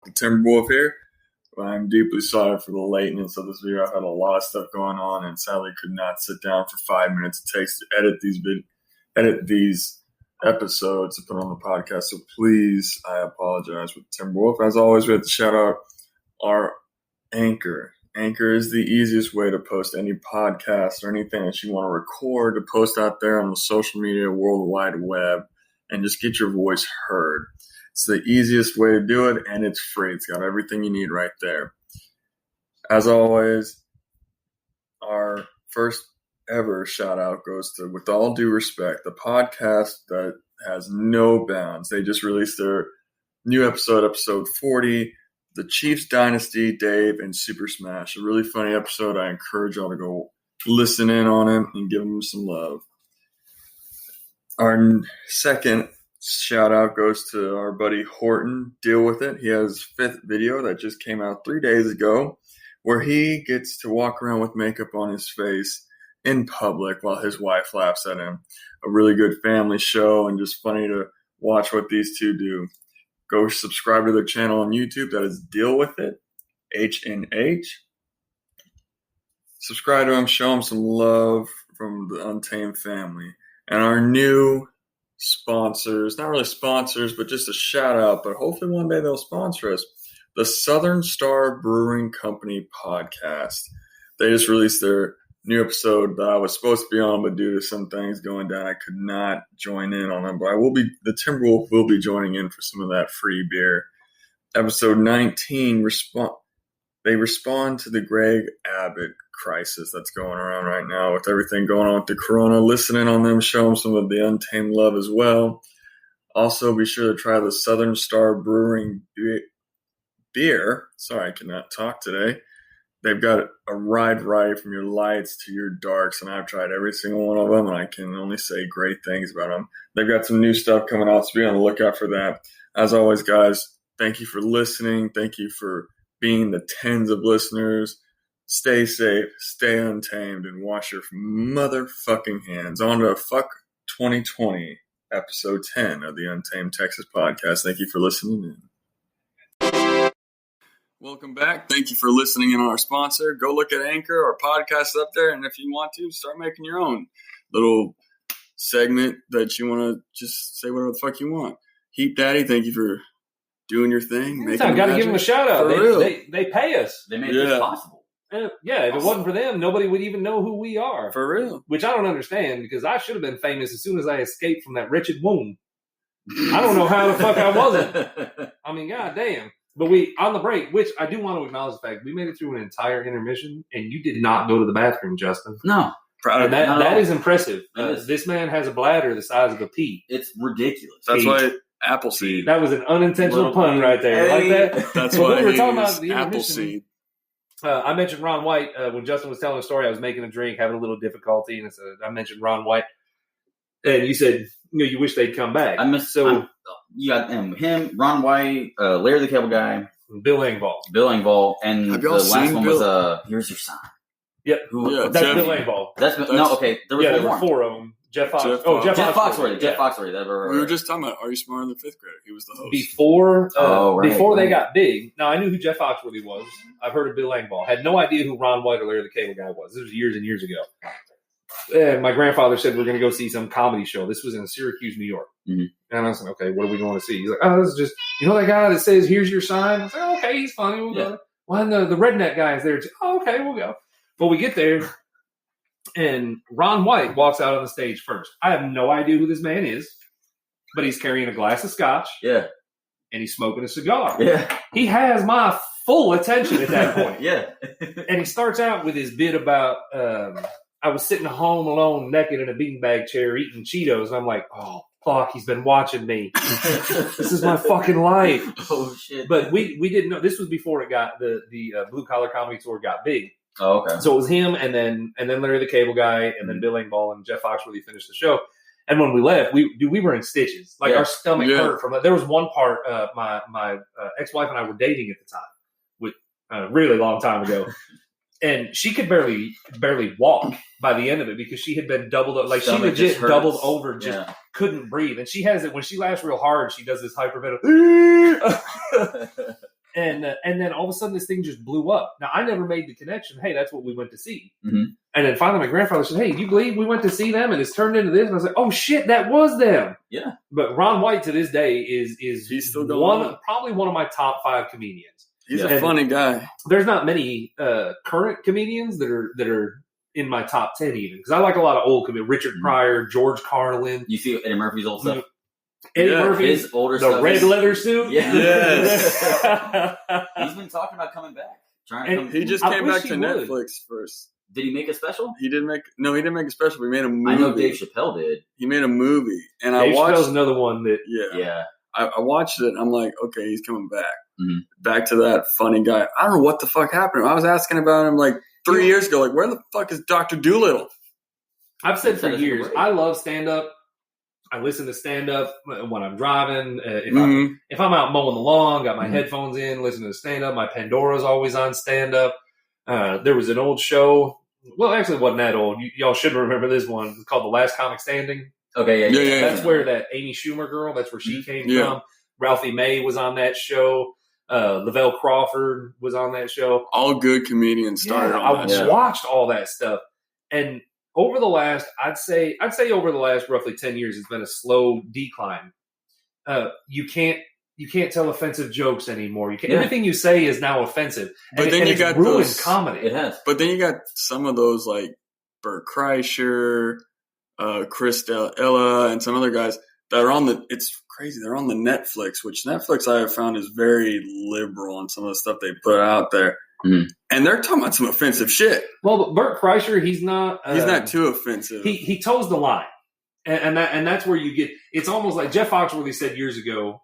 Timberwolf here. I'm deeply sorry for the lateness of this video. I've had a lot of stuff going on and sadly could not sit down for 5 minutes it takes to edit these episodes to put on the podcast. So please, I apologize with Timberwolf. As always, we have to shout out our Anchor. Anchor is the easiest way to post any podcast or anything that you want to record to post out there on the social media World Wide Web and just get your voice heard. It's the easiest way to do it, and it's free. It's got everything you need right there. As always, our first ever shout out goes to, with all due respect, the podcast that has no bounds. They just released their new episode 40, The Chiefs Dynasty, Dave, and Super Smash. A really funny episode. I encourage y'all to go listen in on it and give them some love. Our second shout out goes to our buddy Horton. Deal with it. He has his 5th video that just came out 3 days ago where he gets to walk around with makeup on his face in public while his wife laughs at him. A really good family show and just funny to watch what these two do. Go subscribe to their channel on YouTube. That is Deal With It, HNH. Subscribe to them. Show them some love from the Untamed family. And our new sponsors, not really sponsors, but just a shout out, but hopefully one day they'll sponsor us. The Southern Star Brewing Company podcast. They just released their new episode that I was supposed to be on, but due to some things going down, I could not join in on them. But the Timberwolf will be joining in for some of that free beer. Episode 19, they respond to the Greg Abbott crisis that's going around right now with everything going on with the corona. Listen in on them, show them some of the Untamed love as well. Also, be sure to try the Southern Star Brewing beer. Sorry, I cannot talk today. They've got a wide variety from your lights to your darks, and I've tried every single one of them, and I can only say great things about them. They've got some new stuff coming out, so be on the lookout for that. As always, guys, thank you for listening. Thank you for being the tens of listeners. Stay safe, stay untamed, and wash your motherfucking hands. On to Fuck 2020, episode 10 of the Untamed Texas podcast. Thank you for listening in. Welcome back. Thank you for listening in on our sponsor. Go look at Anchor. Our podcast is up there, and if you want to, start making your own little segment that you want to just say whatever the fuck you want. Heap Daddy, thank you for doing your thing. I got to give them a shout out. They pay us. They made this possible. Yeah, if it wasn't for them, nobody would even know who we are. For real. Which I don't understand, because I should have been famous as soon as I escaped from that wretched womb. I don't know how the fuck I wasn't. I mean, goddamn. But on the break, which I do want to acknowledge the fact, we made it through an entire intermission, and you did not go to the bathroom, Justin. No. And that is impressive. This man has a bladder the size of a pea. It's ridiculous. That's why Appleseed. That was an unintentional pun right there. Hey. Like that? That's why we were talking about the Appleseed. I mentioned Ron White when Justin was telling the story. I was making a drink, having a little difficulty, and I mentioned Ron White, and you said you wish they'd come back. You got him, Ron White, Larry the Cable Guy, Bill Engvall, and the last one was Here's Your Sign. Yep, that's Bill Engvall. There were 4 of them. Jeff Foxworthy. Jeff Foxworthy. We were just talking about Are You Smarter Than 5th Grader? He was the host. Before they got big. Now, I knew who Jeff Foxworthy was. I've heard of Bill Engvall. Had no idea who Ron White or Larry the Cable Guy was. This was years and years ago. And my grandfather said we're going to go see some comedy show. This was in Syracuse, New York. Mm-hmm. And I was like, okay, what are we going to see? He's like, this is just, that guy that says, Here's Your Sign? I was like, okay, he's funny. We'll go. Well, and the redneck guy is there too. Oh, okay, we'll go. But we get there. And Ron White walks out on the stage first. I have no idea who this man is, but he's carrying a glass of scotch. Yeah. And he's smoking a cigar. Yeah. He has my full attention at that point. Yeah. And he starts out with his bit about, I was sitting home alone, naked in a beanbag chair eating Cheetos. And I'm like, oh, fuck, he's been watching me. This is my fucking life. Oh, shit. But we didn't know. This was before it got the Blue Collar Comedy Tour got big. Oh, okay. So it was him, and then Larry the Cable Guy, and then Bill Engvall and Jeff Foxworthy finished the show. And when we left, we were in stitches. Like our stomach hurt from it. There was one part. My ex-wife and I were dating at the time, with a really long time ago, and she could barely walk by the end of it because she had been doubled up. Like stomach, she legit doubled over, just couldn't breathe. And she has it when she laughs real hard. She does this hyperventilating. And then all of a sudden this thing just blew up. Now, I never made the connection. Hey, that's what we went to see. Mm-hmm. And then finally my grandfather said, hey, do you believe we went to see them and it's turned into this? And I was like, oh shit, that was them. Yeah. But Ron White to this day is he's still going probably one of my top 5 comedians. He's a funny guy. There's not many current comedians that are in my top 10 even, because I like a lot of old comedians. Richard Pryor, George Carlin. You see Eddie Murphy's old stuff? Eddie Murphy, his older the stuff red leather suit. Yeah. Yes. He's been talking about coming back. He just came back to Netflix first. Did he make a special? He didn't make a special. He made a movie. I know Dave Chappelle did. He made a movie, and Dave I watched. Chappelle's another one that. Yeah. I watched it. And I'm like, okay, he's coming back. Mm-hmm. Back to that funny guy. I don't know what the fuck happened. I was asking about him like 3 years ago. Like, where the fuck is Dr. Doolittle? I've said for years, I love stand-up. I listen to stand-up when I'm driving. If I'm out mowing the lawn, got my headphones in, listening to stand-up. My Pandora's always on stand-up. There was an old show. Well, actually, it wasn't that old. Y'all should remember this one. It's called The Last Comic Standing. Okay, yeah. That's where that Amy Schumer girl, that's where she came from. Ralphie May was on that show. Lavelle Crawford was on that show. All good comedians started on that show. I watched all that stuff. And over the last, I'd say over the last roughly 10 years, it's been a slow decline. You can't tell offensive jokes anymore. Everything you say is now offensive. But then you got ruined comedy. It has. But then you got some of those like Bert Kreischer, Chris Ella, and some other guys that are on it's crazy. They're on the Netflix, which Netflix I have found is very liberal on some of the stuff they put out there. Mm-hmm. And they're talking about some offensive shit. Well, but Bert Kreischer, he's not too offensive. He toes the line. And that's where you get. It's almost like Jeff Foxworthy said years ago.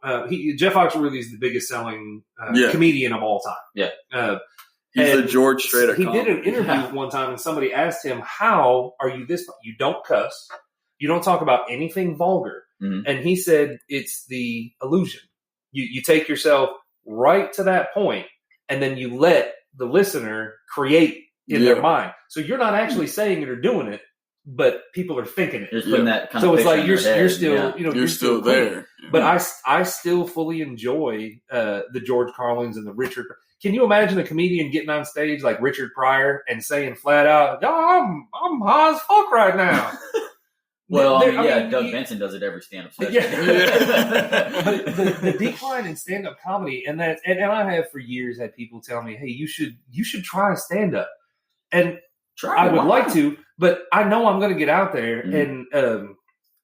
Jeff Foxworthy is the biggest selling comedian of all time. Yeah, he's a George Strait. He did an interview one time, and somebody asked him, "How are you this? You don't cuss. You don't talk about anything vulgar." Mm-hmm. And he said, "It's the illusion. You take yourself right to that point, and then you let the listener create in their mind. So you're not actually saying it or doing it." But people are thinking it. Just putting that kind so of it's like you're still yeah. You're still there. But I still fully enjoy the George Carlins and the Richard. Can you imagine a comedian getting on stage like Richard Pryor and saying flat out, "I'm high as fuck right now"? Well, Doug Benson does it every stand-up session. Yeah. But the decline in stand-up comedy, and I have for years had people tell me, "Hey, you should try stand-up," and I would like to. But I know I'm going to get out there, and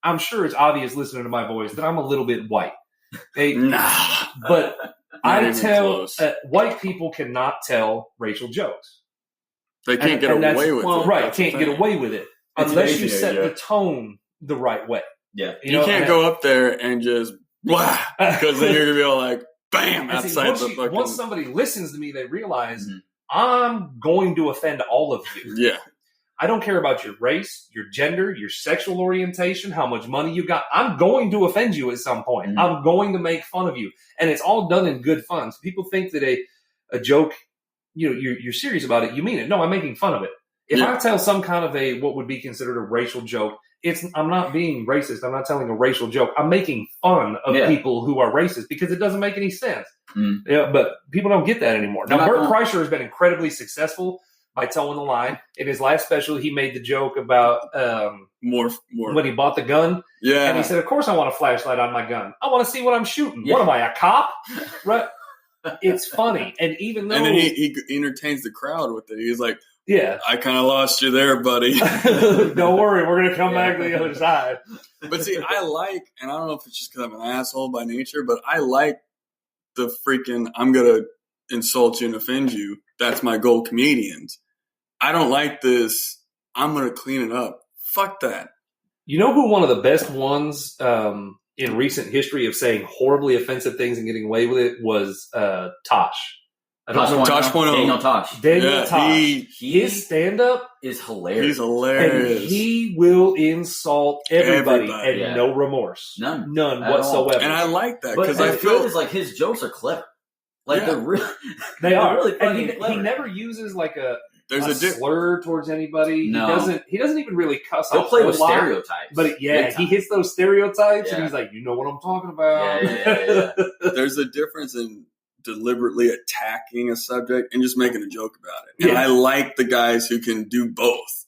I'm sure it's obvious listening to my voice that I'm a little bit white. But I tell white people cannot tell racial jokes. They can't get away with it. Right, can't get away with it unless you set the tone the right way. Yeah, you can't go up there and just blah, because then you're going to be all like, bam, outside the fucking... Once somebody listens to me, they realize I'm going to offend all of you. Yeah. I don't care about your race, your gender, your sexual orientation, how much money you got. I'm going to offend you at some point. Mm-hmm. I'm going to make fun of you. And it's all done in good fun. So people think that a joke, you're serious about it. You mean it. No, I'm making fun of it. If I tell some kind of what would be considered a racial joke, I'm not being racist. I'm not telling a racial joke. I'm making fun of people who are racist because it doesn't make any sense. Mm. Yeah, but people don't get that anymore. Now, Bert Kreischer has been incredibly successful by towing the line. In his last special, he made the joke about more when he bought the gun. Yeah. And he said, "Of course I want a flashlight on my gun. I want to see what I'm shooting. Yeah. What am I, a cop?" Right? It's funny. And even though... And then he entertains the crowd with it. He's like, "Yeah, I kind of lost you there, buddy. Don't worry. We're going to come back to the other side." But see, I like, and I don't know if it's just because I'm an asshole by nature, but I like the freaking, I'm going to insult you and offend you. That's my goal, comedians. I don't like this, I'm going to clean it up. Fuck that. You know who one of the best ones in recent history of saying horribly offensive things and getting away with it was Tosh. Daniel Tosh. Daniel Tosh. His stand-up is hilarious. He's hilarious. And he will insult everybody. And no remorse. None whatsoever. And I like that because I feel it's like his jokes are clever. Like they are. Really funny and he never uses like a a slur towards anybody. No. He doesn't even really cuss. He'll play with stereotypes. But he hits those stereotypes and he's like, "You know what I'm talking about." Yeah. There's a difference in deliberately attacking a subject and just making a joke about it. Yeah. And I like the guys who can do both.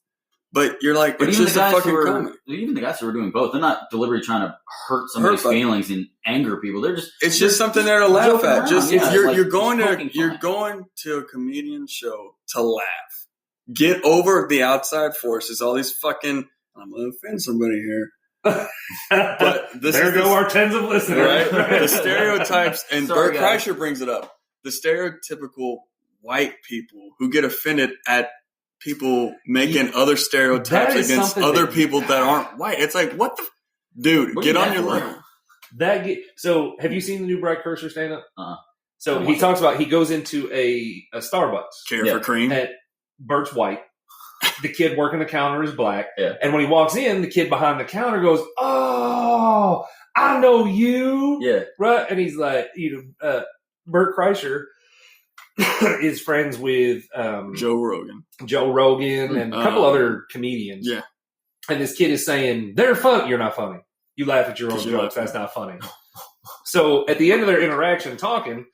But you're like, But it's even just the a guys fucking who are, comedy. even the guys who are doing both, they're not deliberately trying to hurt somebody's feelings and anger people. They're just It's just something there to laugh at. around. Just Yeah, you're going fun. to a comedian show to laugh. Get over the outside forces. All these fucking. I'm gonna offend somebody here. But there go our tens of listeners. Right? The stereotypes, and Sorry, Bert Kreischer brings it up. The stereotypical white people who get offended at people making other stereotypes against other people that aren't white. It's like, what the dude? Get on your level. So, have you seen the new Bert Kreischer stand up? So Oh, he talks about he goes into a Starbucks. Care for cream. And Bert's white. The kid working the counter is black. Yeah. And when he walks in, the kid behind the counter goes, "Oh, I know you." Yeah. Right? And he's like, Bert Kreischer is friends with Joe Rogan and a couple other comedians. Yeah. And this kid is saying, "They're fun." You're not funny. You laugh at your own jokes. That's not funny. So at the end of their interaction talking,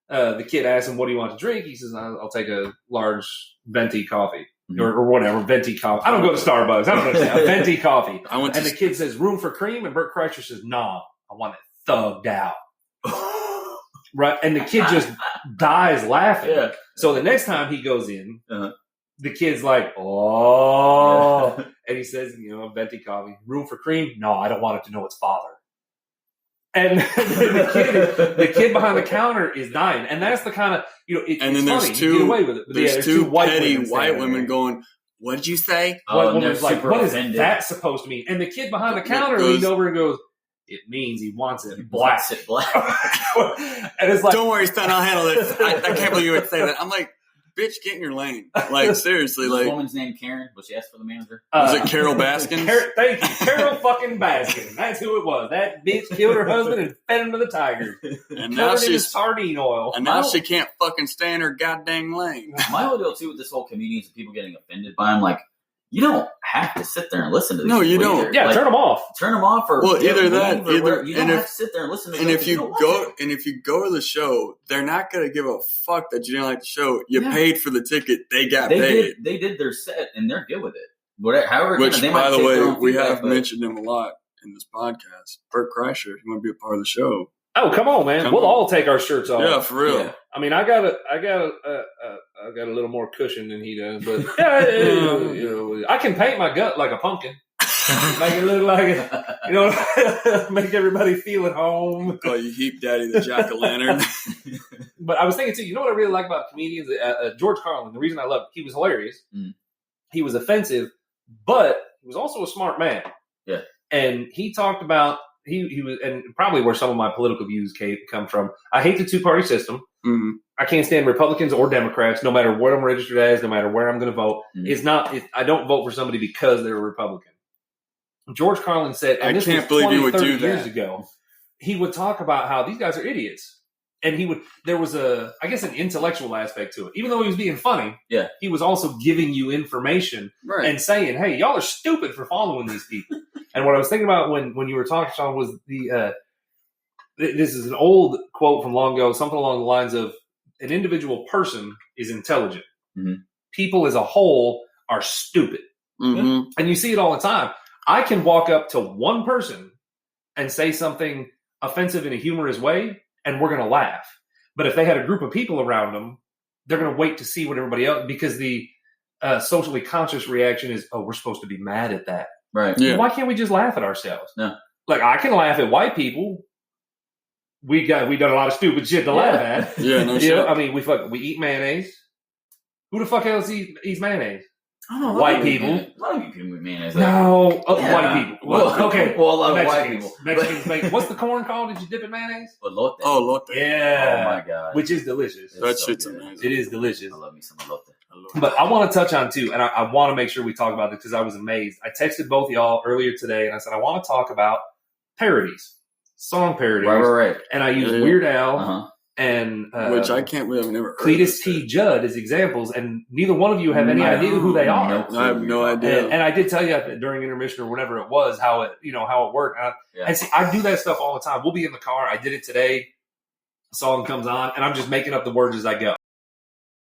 the kid asks him, "What do you want to drink?" He says, "I'll take a large venti coffee." Or whatever, venti coffee. I don't go to Starbucks. I don't understand. Venti coffee. And the kid says, "Room for cream?" And Bert Kreischer says, "Nah, I want it thugged out." Right? And the kid just dies laughing. Yeah. So the next time he goes in, the kid's like, "Oh." And he says, "Venti coffee. Room for cream?" "No, I don't want it to know its father." And the kid behind the counter is dying. And that's the kind of, it's and then funny. there's you get away with it. But there's two petty women white women going, "What did you say?" One woman's like, "What is that supposed to mean?" And the kid behind the counter leaned over and goes, "It means he wants it black." And it's like, "Don't worry, son, I'll handle this." I can't believe you would say that. I'm like, bitch, get in your lane. Like, seriously. Was this woman's name Karen? Was she asked for the manager? Was it Carol Baskin? Thank you. Carol fucking Baskin. That's who it was. That bitch killed her husband and fed him to the tigers. And now she's sardine oil. And now she can't fucking stay in her goddamn lane. My whole deal, too, with this whole comedians and people getting offended by them, like, you don't have to sit there and listen to these. No, you don't. Either. Yeah, like, turn them off. Turn them off, or either that, either you don't have to sit there and listen to. And if you go to the show, they're not gonna give a fuck that you didn't like the show. You paid for the ticket. They paid. They did their set, and they're good with it. However, which, they by the way, we feedback, have mentioned him a lot in this podcast. Bert Kreischer, if you want to be a part of the show. Oh, come on, man! We'll all take our shirts off. Yeah, for real. Yeah. I mean, I got a little more cushion than he does, but I can paint my gut like a pumpkin, make it look like make everybody feel at home. Call you Heap Daddy the Jack-o'-lantern. But I was thinking too. What I really like about comedians? George Carlin. The reason I love he was hilarious. He was offensive, but he was also a smart man. Yeah, and he talked about. He was, and probably where some of my political views come from. I hate the two-party system. Mm-hmm. I can't stand Republicans or Democrats, no matter what I'm registered as, no matter where I'm going to vote. Mm-hmm. I don't vote for somebody because they're a Republican. George Carlin said, and I this can't was believe 20, you would 30 do that. years ago, he would talk about how these guys are idiots. And there was an intellectual aspect to it. Even though he was being funny, he was also giving you information and saying, "Hey, y'all are stupid for following these people." And what I was thinking about when you were talking, Sean, was this is an old quote from long ago, something along the lines of, an individual person is intelligent. Mm-hmm. People as a whole are stupid. Mm-hmm. And you see it all the time. I can walk up to one person and say something offensive in a humorous way, and we're going to laugh. But if they had a group of people around them, they're going to wait to see what everybody else, because the socially conscious reaction is, "Oh, we're supposed to be mad at that." Right. Yeah. Why can't we just laugh at ourselves? No. Like, I can laugh at white people. We done a lot of stupid shit to laugh at. Yeah, no shit. I mean, we eat mayonnaise. Who the fuck else eats mayonnaise? I don't know. White people. A lot of you people eat mayonnaise. No, white people. Well, okay. Well, a lot of Mexicans. white people. Mexicans make. What's the corn called? Did you dip in mayonnaise? Elote. Oh, elote. Yeah. Oh my god. Which is delicious. That so shit's good. amazing. It is delicious. I love me some elote. But I want to touch on too, and I want to make sure we talk about this because I was amazed. I texted both of y'all earlier today, and I said I want to talk about parodies, song parodies. Right. And I used Weird Al and which I can't believe I've never heard. Cletus T. Judd as examples, and neither one of you have any idea who they are. No, I have no idea. And I did tell you during intermission or whatever it was how it worked. And see, I do that stuff all the time. We'll be in the car. I did it today. song comes on, and I'm just making up the words as I go.